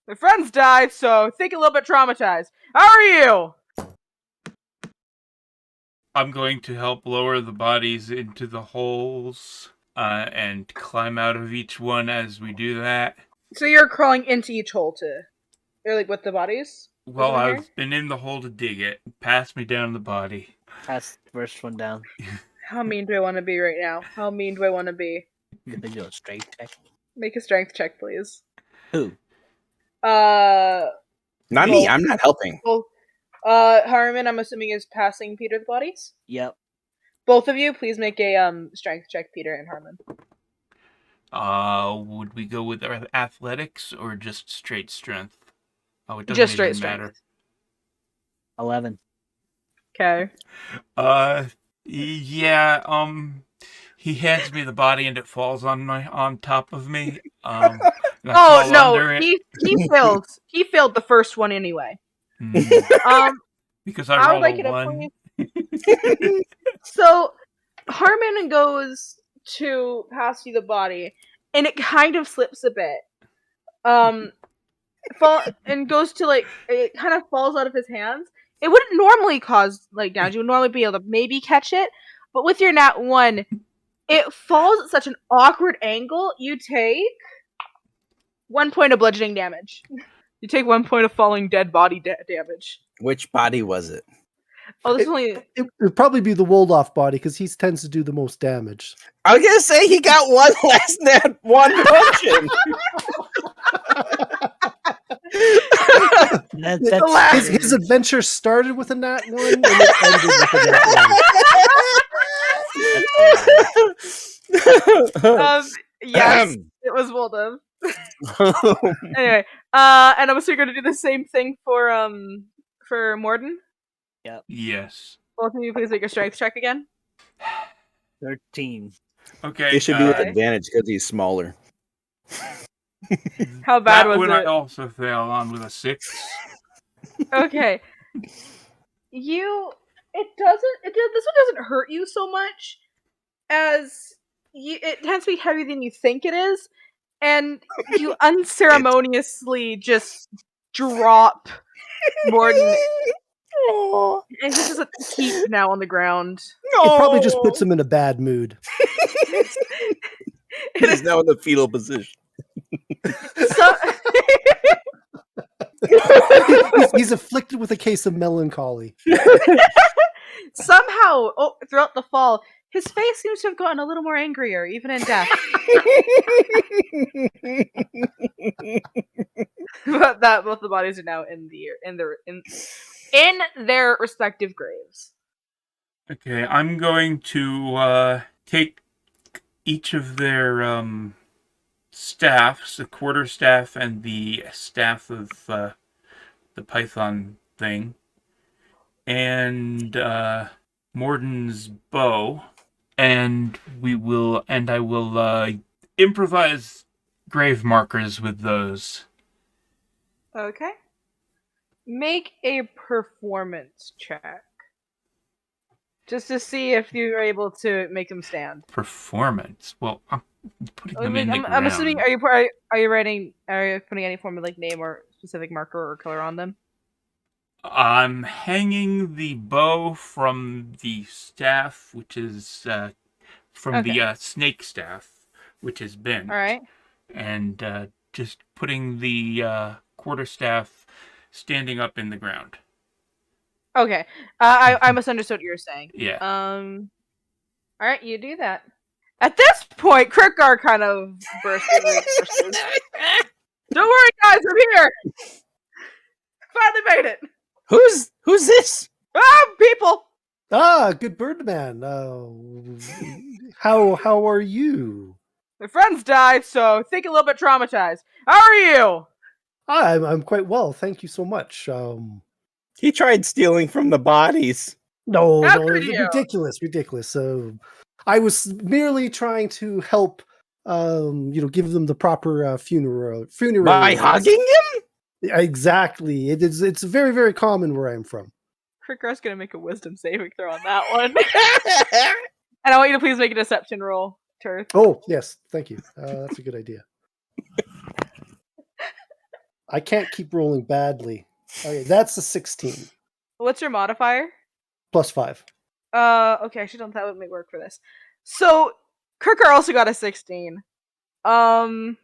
My friends died, so I think a little bit traumatized. How are you? I'm going to help lower the bodies into the holes and climb out of each one as we do that. So you're crawling into each hole or like with the bodies? Well, I've been in the hole to dig it. Pass me down the body. Pass the first one down. How mean do I want to be right now? How mean do I want to be? You can do a strength check. Make a strength check, please. Who? Not me. I'm not helping. Well, Harmon, I'm assuming is passing Peter the bodies. Yep. Both of you, please make a strength check, Peter and Harmon. Would we go with athletics or just straight strength? Oh, it doesn't Just even straight matter. strength. 11. Okay. Yeah, he hands me the body and it falls on top of me. And I Oh fall no, under it. he failed. He failed the first one anyway. Because I would rolled like a you to 1. So Harmon goes to pass you the body, and it kind of slips a bit. And goes to it kind of falls out of his hands. It wouldn't normally cause damage. You would normally be able to maybe catch it, but with your nat 1, it falls at such an awkward angle. You take 1 point of bludgeoning damage. You take 1 point of falling dead body damage. Which body was it? Oh, this is only. It would probably be the Wolof body because he tends to do the most damage. I was gonna say he got one less than one punch. His adventure started with a nat 1 and it ended with a nat 1. Yes, it was Woldov. Anyway, and I'm also going to do the same thing for Morden. Yep. Yes. Both of you, please make a strength check again. 13. Okay. It should be with advantage because he's smaller. How bad was it? I also fail on with a 6. Okay. This one doesn't hurt you so much as it tends to be heavier than you think it is, and you unceremoniously just drop Morden. And he's just a heap now on the ground. It probably just puts him in a bad mood. He's now in the fetal position. He's afflicted with a case of melancholy. Somehow, throughout the fall, his face seems to have gotten a little more angrier, even in death. But both the bodies are now in their respective graves. Okay, I'm going to take each of their staffs, the quarterstaff and the staff of the python thing, and Morden's bow, and I will improvise grave markers with those. Okay. Make a performance check. Just to see if you're able to make them stand. Performance? Well, I'm putting them in the ground. I'm assuming, are you putting any form of name or specific marker or color on them? I'm hanging the bow from the staff, which is from the snake staff, which is bent. All right. And just putting the quarterstaff standing up in the ground. Okay. I misunderstood what you were saying. Yeah. All right, you do that. At this point, Kirkgar kind of bursts into Don't worry, guys, I'm here. Finally made it. Who's this? People. Good Birdman. How are you? My friends died, so I think a little bit traumatized. How are you? I'm quite well, thank you so much. He tried stealing from the bodies. No, ridiculous. I was merely trying to help, give them the proper funeral. By hugging him? Exactly. It's very, very common where I'm from. Kirkgar's gonna make a wisdom saving throw on that one. And I want you to please make a deception roll, Turth. Oh, yes, thank you. That's a good idea. I can't keep rolling badly. Okay, that's a 16 What's your modifier? plus 5. Okay, I should have that would make work for this. So Kirker also got a 16. No,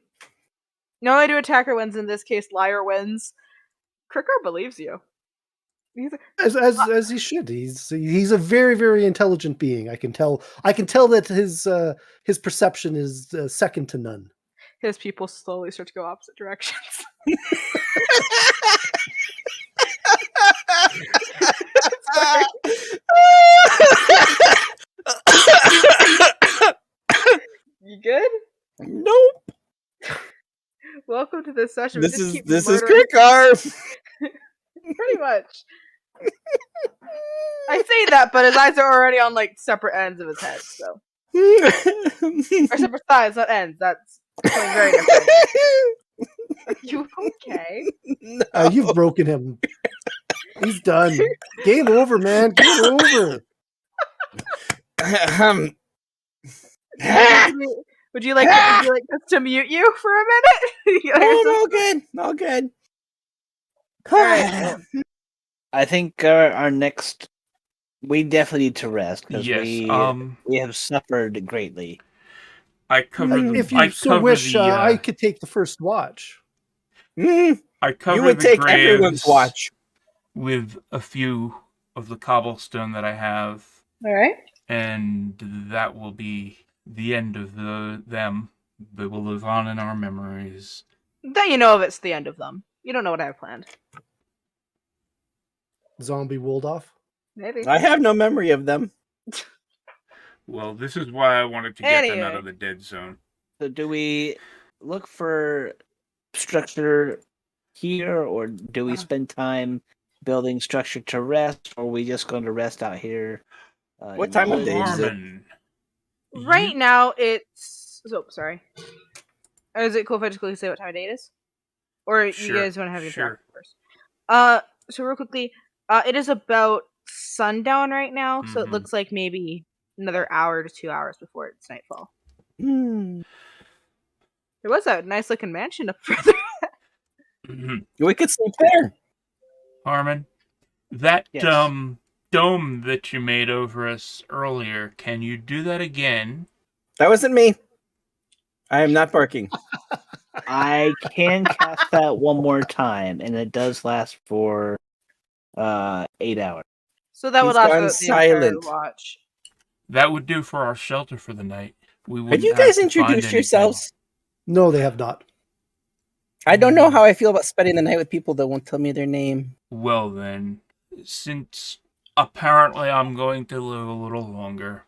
only do attacker wins in this case. Liar wins. Kirker believes you. He's like, As he should. He's a very, very intelligent being. I can tell that his perception is second to none. his people slowly start to go opposite directions. Sorry. You good? Nope. Welcome to this session. This We is just keep this is murdering- Kirkar. Pretty much. I say that, but his eyes are already on like separate ends of his head, so or separate sides, not ends. That's something very different. Are you okay? No. You've broken him. He's done. Game over, man. Game over. Would you like us to mute you for a minute? Oh, no, good. No good. Alright. I think our next, we definitely need to rest because Yes. we have suffered greatly. I cover the. If I you so cover wish, the, I could take the first watch. I cover You would the take graves everyone's watch. with a few of the cobblestone that I have, Alright. and that will be the end of them. They will live on in our memories. Then you know if it's the end of them. You don't know what I have planned. Zombie Woldoff. Maybe. I have no memory of them. Well, this is why I wanted to get them out Anyway. of the dead zone. So do we look for structure here, or do we spend time building structure to rest, or are we just going to rest out here? What in the time of woods? day is it? Norman, Right now it's sorry. Is it cool if I just quickly say what time of day it is? Or you Sure, guys want to have your sure. talk first? So real quickly, it is about sundown right now, so it Mhm. looks like maybe another hour to 2 hours before it's nightfall. Hmm. There was a nice looking mansion up further. Mhm. We could sleep there. Harmon, that Yes. dome that you made over us earlier, can you do that again? That wasn't me. I am not barking. I can cast that one more time, and it does last for 8 hours. So that would He's last gone for the entire silent. watch. That would do for our shelter for the night. We Have wouldn't you have guys to find introduced anything. yourselves? No, they have not. I don't know how I feel about spending the night with people that won't tell me their name. Well then, since apparently I'm going to live a little longer.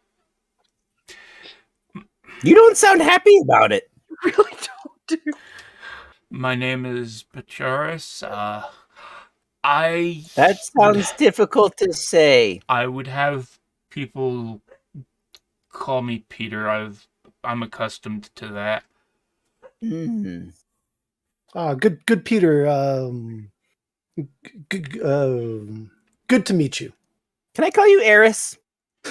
You don't sound happy about it. Really don't do. My name is Pacharis. I That sounds difficult to say. I would have people call me Peter. I'm accustomed to that. Hmm. Good Peter. Good to meet you. Can I call you Eris?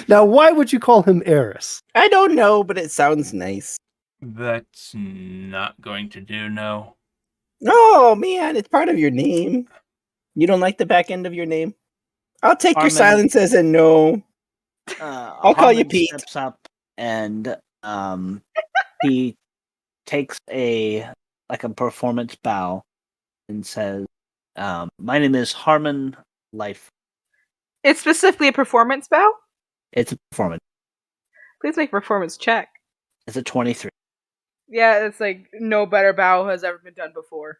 Now, why would you call him Eris? I don't know, but it sounds nice. That's not going to do, no. Oh man, it's part of your name. You don't like the back end of your name? I'll take your Armin. silence as a no. I'll call you Pete. Steps up and he takes a performance bow and says, "My name is Harmon Life. It's specifically a performance bow? It's a performance. Please make a performance check. It's a 23. Yeah, it's like no better bow has ever been done before.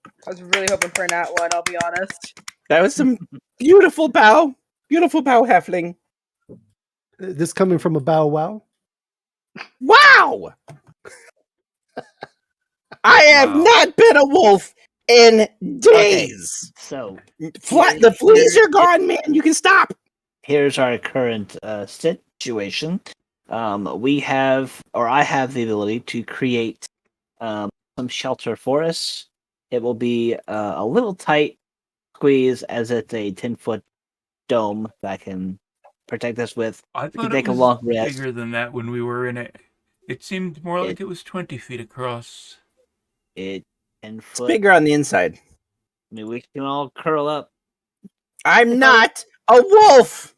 I was really hoping for a nat one, I'll be honest. That was some beautiful bow. Beautiful bow, halfling. This coming from a bow wow? Wow! I have Wow. not been a wolf in days. So The fleas are gone, man. You can stop. here's our current situation. I have the ability to create some shelter for us. It will be a little tight squeeze as it's a 10-foot dome that can protect us with. I We thought can it take a was long rest. bigger than that when we were in it. It seemed more like it was 20 feet across. It 10 It's foot. bigger on the inside. I mean, we can all curl up. I'm not a wolf.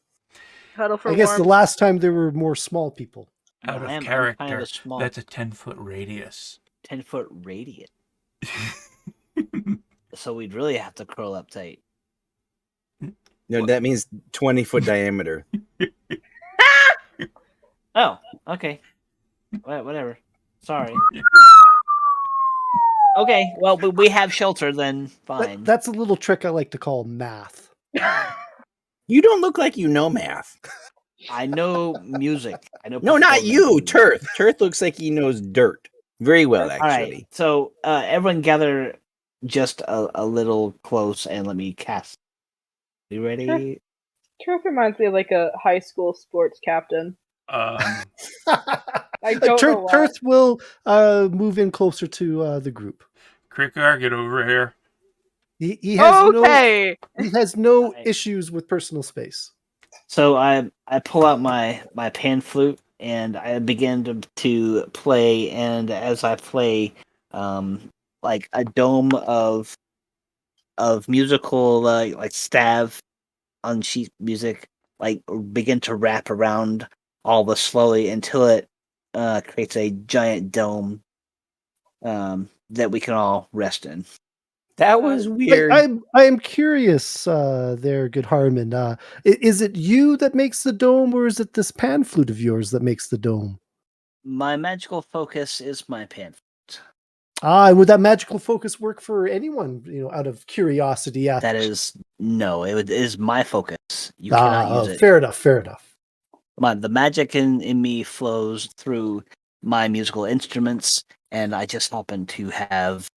Huddle for I guess the warmth. last time there were more small people. Out of I'm character. kind of a small. That's a 10-foot radius. 10-foot radius. So we'd really have to curl up tight. No, that means 20-foot diameter. Oh, okay. Whatever. Sorry. Okay, well, we have shelter then. Fine. That's a little trick I like to call math. You don't look like you know math. I know music. I know. No, not you, performance. Turth. Turth looks like he knows dirt. Very well, All actually. right. So everyone gather just a little close and let me cast. You ready? Turf reminds me of like a high school sports captain. I don't know why. Turth will move in closer to the group. Crickar, get over here. He has Okay. he has no Right. issues with personal space. So I pull out my pan flute and I begin to play, and as I play, like a dome of musical like staff on sheet music like begin to wrap around all this slowly until it creates a giant dome that we can all rest in. That was weird. I am curious, there, Good Harmon. Is it you that makes the dome, or is it this pan flute of yours that makes the dome? My magical focus is my pan flute. Would that magical focus work for anyone? Out of curiosity. That is no, it is my focus. You cannot use it. Fair enough. Fair enough. The magic in me flows through my musical instruments, and I just happen to have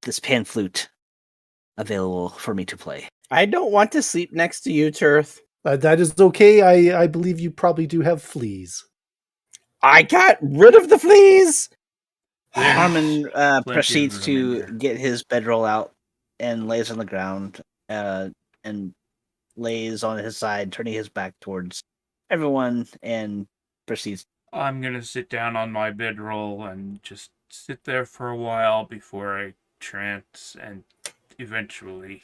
this pan flute available for me to play. I don't want to sleep next to you, Turth. That is okay. I believe you probably do have fleas. I got rid of the fleas. Harmon of proceeds them in to here. get his bedroll out and lays on the ground and lays on his side, turning his back towards everyone, and proceeds. I'm gonna sit down on my bedroll and just sit there for a while before I trance and eventually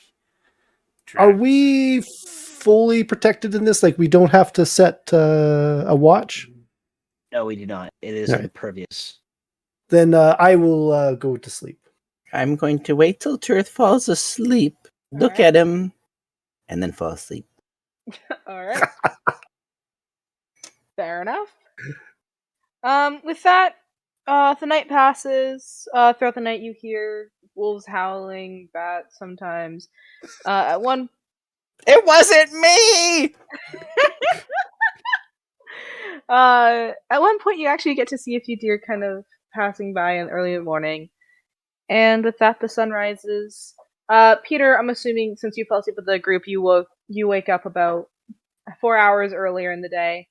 Are trance. we fully protected in this? Like, we don't have to set a watch? No, we do not. It is Alright. impervious. Then I will go to sleep. I'm going to wait till Turth falls asleep, look Alright. at him, and then fall asleep. All right. Fair enough. With that, the night passes. Throughout the night, you hear wolves howling, bats sometimes. At one It wasn't me! at one point, you actually get to see a few deer kind of passing by in the early morning. And with that, the sun rises. Peter, I'm assuming since you fell asleep with the group, you wake up about 4 hours earlier in the day.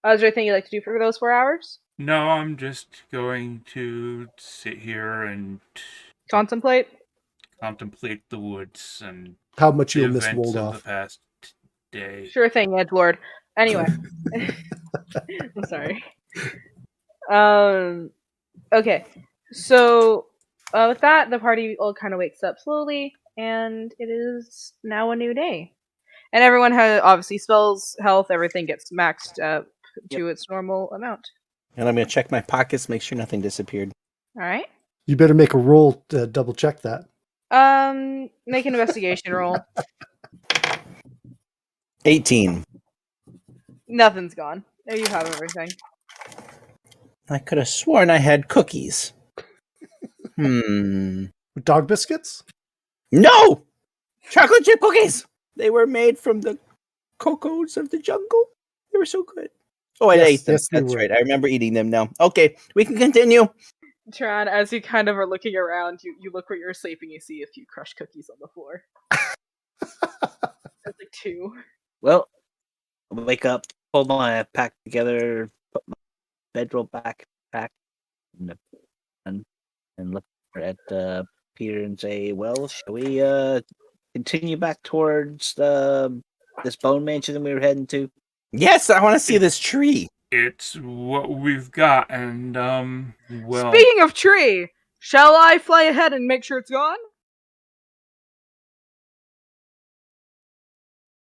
Is there anything you'd like to do for those 4 hours? No, I'm just going to sit here and Contemplate? contemplate the woods and How much the you'll miss events of the Wolof. past day. Sure thing, Edgelord. Anyway. I'm sorry. Okay. So, with that, the party all kind of wakes up slowly, and it is now a new day. And everyone has, obviously, spells, health, everything gets maxed up to its normal amount. And I'm going to check my pockets, make sure nothing disappeared. Alright. You better make a roll to double check that. Make an investigation roll. 18. Nothing's gone. You have everything. I could have sworn I had cookies. Dog biscuits? No! Chocolate chip cookies! They were made from the cocos of the jungle. They were so good. Oh, I Yes, ate them. yes, they That's were. right. I remember eating them now. Okay, we can continue. Tran, as you kind of are looking around, you look where you're sleeping, you see a few crushed cookies on the floor. There's like 2. Well, I wake up, pull my pack together, put my bedroll back, and look at Peter and say, "Well, shall we continue back towards this bone mansion that we were heading to?" Yes, I want to see this tree. It's what we've got, and well. Speaking of tree, Shall I fly ahead and make sure it's gone?